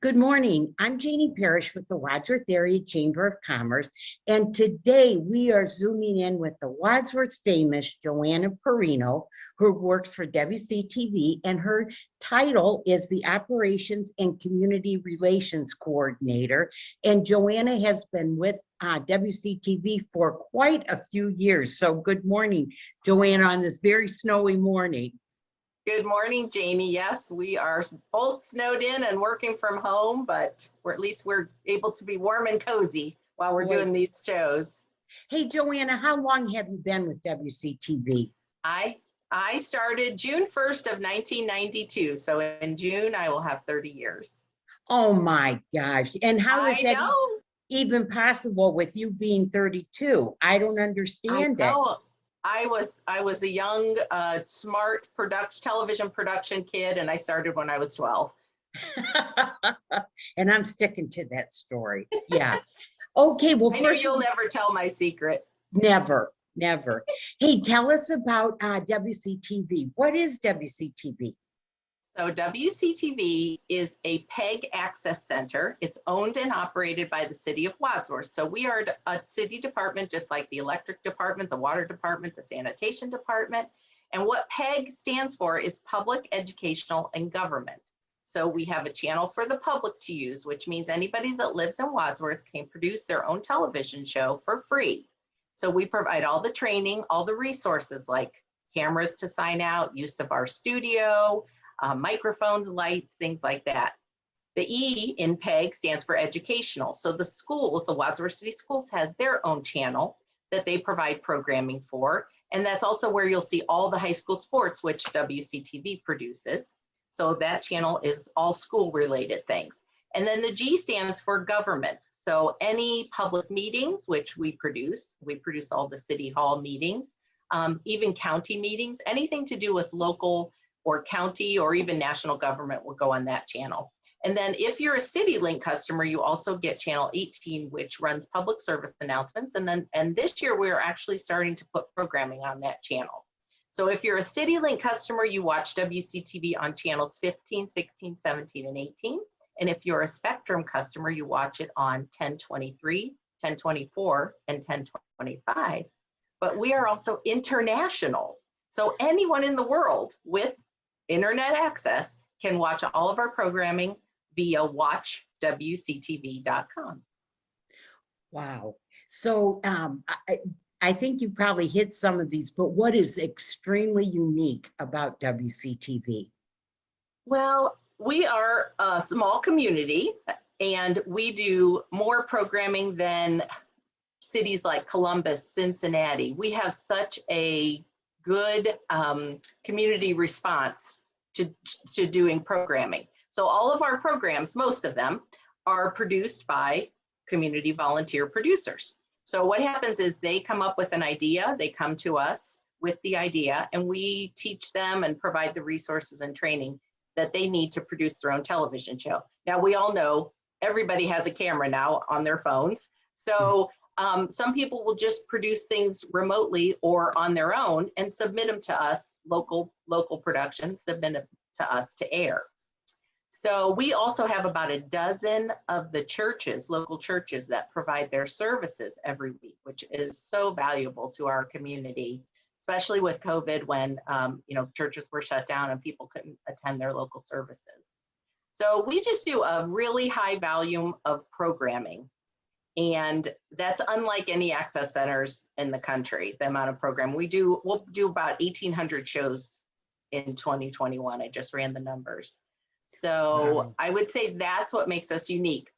Good morning. I'm Janie Parrish with the Wadsworth Area Chamber of Commerce, and today we are zooming in with the Wadsworth famous Johanna Perrino, who works for WCTV, and her title is the Operations and Community Relations Coordinator. And Johanna has been with WCTV for quite a few years. So good morning, Johanna, on this very snowy morning. Good morning, Janie. Yes, we are both snowed in and working from home, but at least we're able to be warm and cozy while we're doing these shows. Hey, Johanna, how long have you been with WCTV? I started June 1st of 1992. So in June, I will have 30 years. Oh my gosh. And how is that even possible with you being 32? I don't understand it. I was a young, smart television production kid, and I started when I was 12. And I'm sticking to that story. Yeah. Okay. Well, I know you'll never tell my secret. Never. Hey, tell us about WCTV. What is WCTV? So WCTV is a PEG access center. It's owned and operated by the City of Wadsworth. So we are a city department, just like the electric department, the water department, the sanitation department. And what PEG stands for is Public, Educational, and Government. So we have a channel for the public to use, which means anybody that lives in Wadsworth can produce their own television show for free. So we provide all the training, all the resources like cameras to sign out, use of our studio, microphones, lights, things like that. The E in PEG stands for educational. So the schools, the Wadsworth City Schools, has their own channel that they provide programming for. And that's also where you'll see all the high school sports, which WCTV produces. So that channel is all school related things. And then the G stands for government. So any public meetings, which we produce all the city hall meetings, even county meetings, anything to do with local or county or even national government will go on that channel. And then if you're a CityLink customer, you also get channel 18, which runs public service announcements. And this year we're actually starting to put programming on that channel. So if you're a CityLink customer, you watch WCTV on channels 15, 16, 17, and 18. And if you're a Spectrum customer, you watch it on 1023, 1024, and 1025. But we are also international. So anyone in the world with internet access can watch all of our programming via watchwctv.com. Wow. So I think you probably hit some of these, but what is extremely unique about WCTV? Well, we are a small community and we do more programming than cities like Columbus, Cincinnati. We have such a good community response to doing programming. So all of our programs, most of them, are produced by community volunteer producers. So what happens is they come up with an idea, they come to us with the idea, and we teach them and provide the resources and training that they need to produce their own television show. Now, we all know everybody has a camera now on their phones. So some people will just produce things remotely or on their own and submit them to us, local productions, submit them to us to air. So we also have about a dozen of the churches, local churches, that provide their services every week, which is so valuable to our community, especially with COVID when churches were shut down and people couldn't attend their local services. So we just do a really high volume of programming. And that's unlike any access centers in the country, the amount of program we'll do about 1,800 shows in 2021. I just ran the numbers. So wow. I would say that's what makes us unique.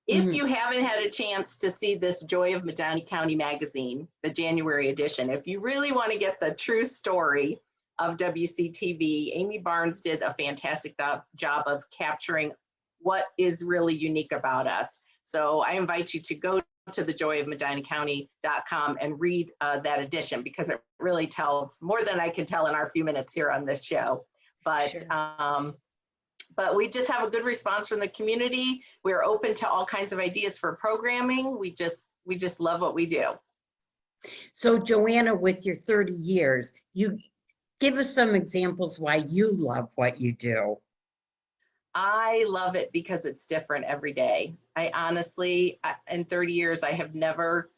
If you haven't had a chance to see this Joy of Medina County magazine, the January edition, if you really want to get the true story of WCTV, Amy Barnes did a fantastic job of capturing what is really unique about us. So I invite you to go to thejoyofmedinacounty.com and read that edition, because it really tells more than I can tell in our few minutes here on this show. But sure. But we just have a good response from the community. We're open to all kinds of ideas for programming. We just love what we do. So Johanna, with your 30 years, you give us some examples why you love what you do. I love it because it's different every day. I honestly, in 30 years, I have never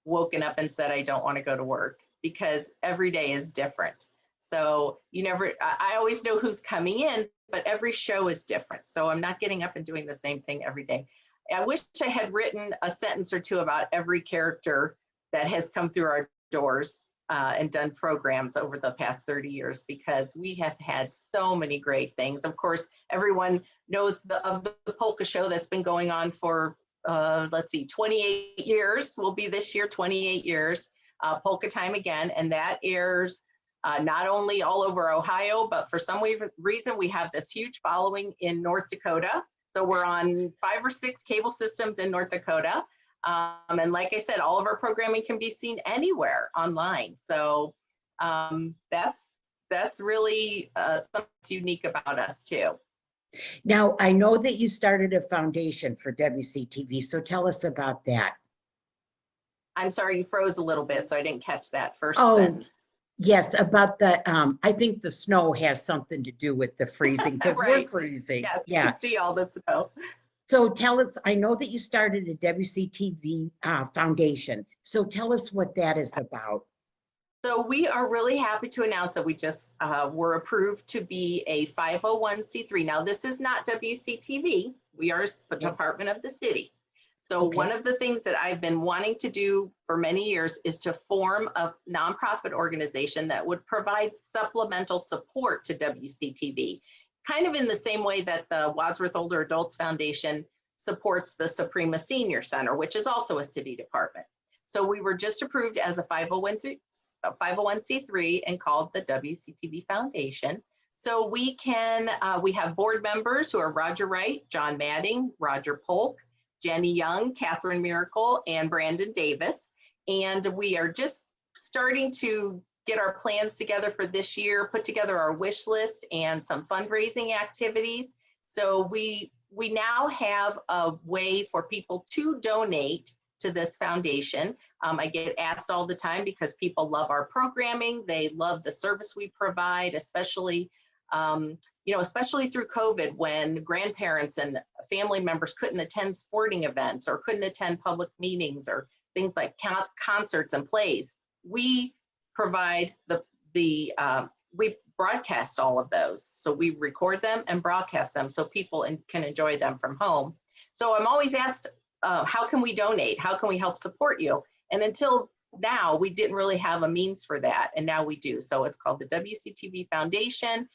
woken up and said I don't want to go to work because every day is different. So you never, I always know who's coming in, but every show is different. So I'm not getting up and doing the same thing every day. I wish I had written a sentence or two about every character that has come through our doors and done programs over the past 30 years, because we have had so many great things. Of course, everyone knows of the polka show that's been going on for, let's see, 28 years, will be this year, 28 years, Polka Time Again, and that airs not only all over Ohio, but for some reason, we have this huge following in North Dakota. So we're on 5 or 6 cable systems in North Dakota. And like I said, all of our programming can be seen anywhere online. So that's really something unique about us too. Now, I know that you started a foundation for WCTV, so tell us about that. I'm sorry, you froze a little bit, so I didn't catch that first sentence. Yes, about the, I think the snow has something to do with the freezing, because Right. we're freezing. Yes, Yeah. you can see all the snow. So tell us, I know that you started a WCTV foundation. So tell us what that is about. So we are really happy to announce that we just were approved to be a 501c3. Now, this is not WCTV. We are a department of the city. So one of the things that I've been wanting to do for many years is to form a nonprofit organization that would provide supplemental support to WCTV, kind of in the same way that the Wadsworth Older Adults Foundation supports the Suprema Senior Center, which is also a city department. So we were just approved as a 501c3 and called the WCTV Foundation. So we have board members who are Roger Wright, John Madding, Roger Polk, Jenny Young, Catherine Miracle, and Brandon Davis. And we are just starting to get our plans together for this year, put together our wish list and some fundraising activities. So we now have a way for people to donate to this foundation. I get asked all the time because people love our programming. They love the service we provide, especially especially through COVID, when grandparents and family members couldn't attend sporting events or couldn't attend public meetings or things like concerts and plays. We provide we broadcast all of those. So we record them and broadcast them so people can enjoy them from home. So I'm always asked, how can we donate? How can we help support you? And until now, we didn't really have a means for that, and now we do. So it's called the WCTV Foundation.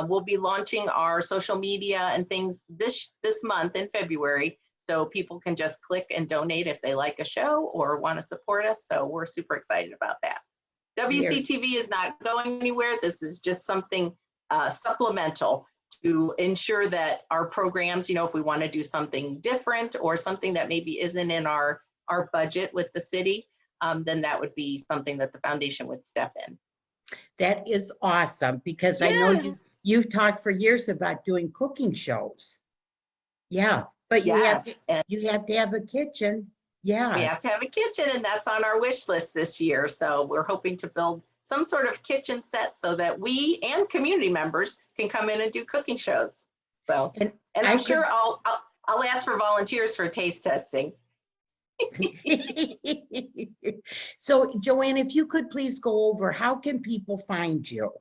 We'll be launching our social media and things this month in February, so people can just click and donate if they like a show or want to support us. So we're super excited about that. WCTV is not going anywhere. This is just something supplemental to ensure that our programs, if we want to do something different or something that maybe isn't in our budget with the city, then that would be something that the foundation would step in. That is awesome, because I know you've talked for years about doing cooking shows. Yeah, but you have to have a kitchen. Yeah. We have to have a kitchen, and that's on our wish list this year. So we're hoping to build some sort of kitchen set so that we and community members can come in and do cooking shows. So, and I'm sure I'll ask for volunteers for taste testing. So Joanne, if you could please go over, how can people find you?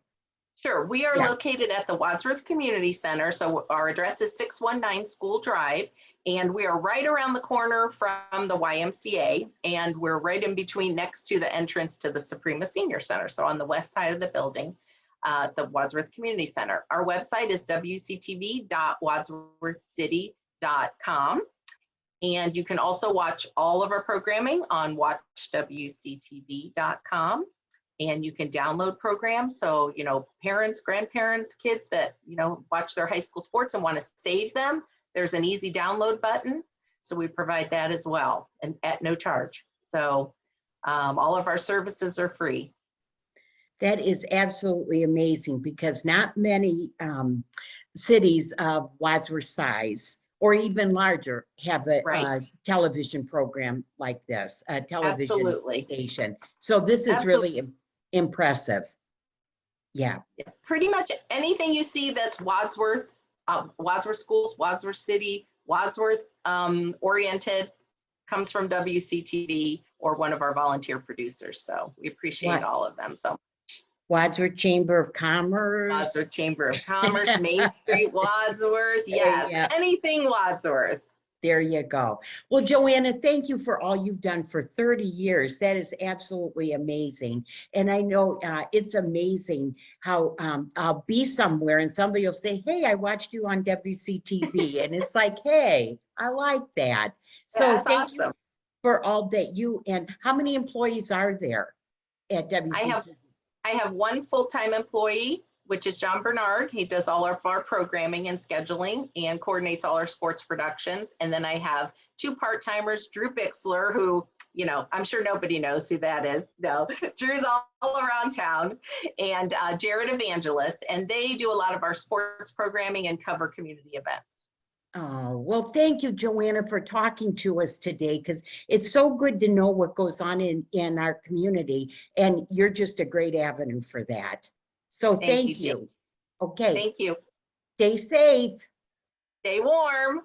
Sure. We are located at the Wadsworth Community Center. So our address is 619 School Drive, and we are right around the corner from the YMCA, and we're right in between, next to the entrance to the Suprema Senior Center. So on the west side of the building, the Wadsworth Community Center. Our website is wctv.wadsworthcity.com. And you can also watch all of our programming on watchwctv.com. And you can download programs. So, parents, grandparents, kids that, watch their high school sports and want to save them, there's an easy download button. So we provide that as well, and at no charge. So all of our services are free. That is absolutely amazing, because not many cities of Wadsworth size or even larger have a television program like this, a television station. So this is really impressive. Yeah. Pretty much anything you see that's Wadsworth Wadsworth Schools, Wadsworth City, Wadsworth oriented, comes from WCTV or one of our volunteer producers. So we appreciate all of them. So Wadsworth Chamber of Commerce. Wadsworth Chamber of Commerce, Main Street, Wadsworth. Yes, Yeah. anything Wadsworth. There you go. Well, Johanna, thank you for all you've done for 30 years. That is absolutely amazing. And I know it's amazing how I'll be somewhere and somebody will say, hey, I watched you on WCTV. And it's like, hey, I like that. So That's thank awesome. you for all that you, and how many employees are there at WCTV? I have one full-time employee, which is John Bernard. He does all of our programming and scheduling and coordinates all our sports productions. And then I have two part-timers, Drew Bixler, who, you know, I'm sure nobody knows who that is. No, Drew's all around town, and Jared Evangelist. And they do a lot of our sports programming and cover community events. Oh, well, thank you, Johanna, for talking to us today, because it's so good to know what goes on in our community. And you're just a great avenue for that. So thank you. Jane. Okay. Thank you. Stay safe. Stay warm.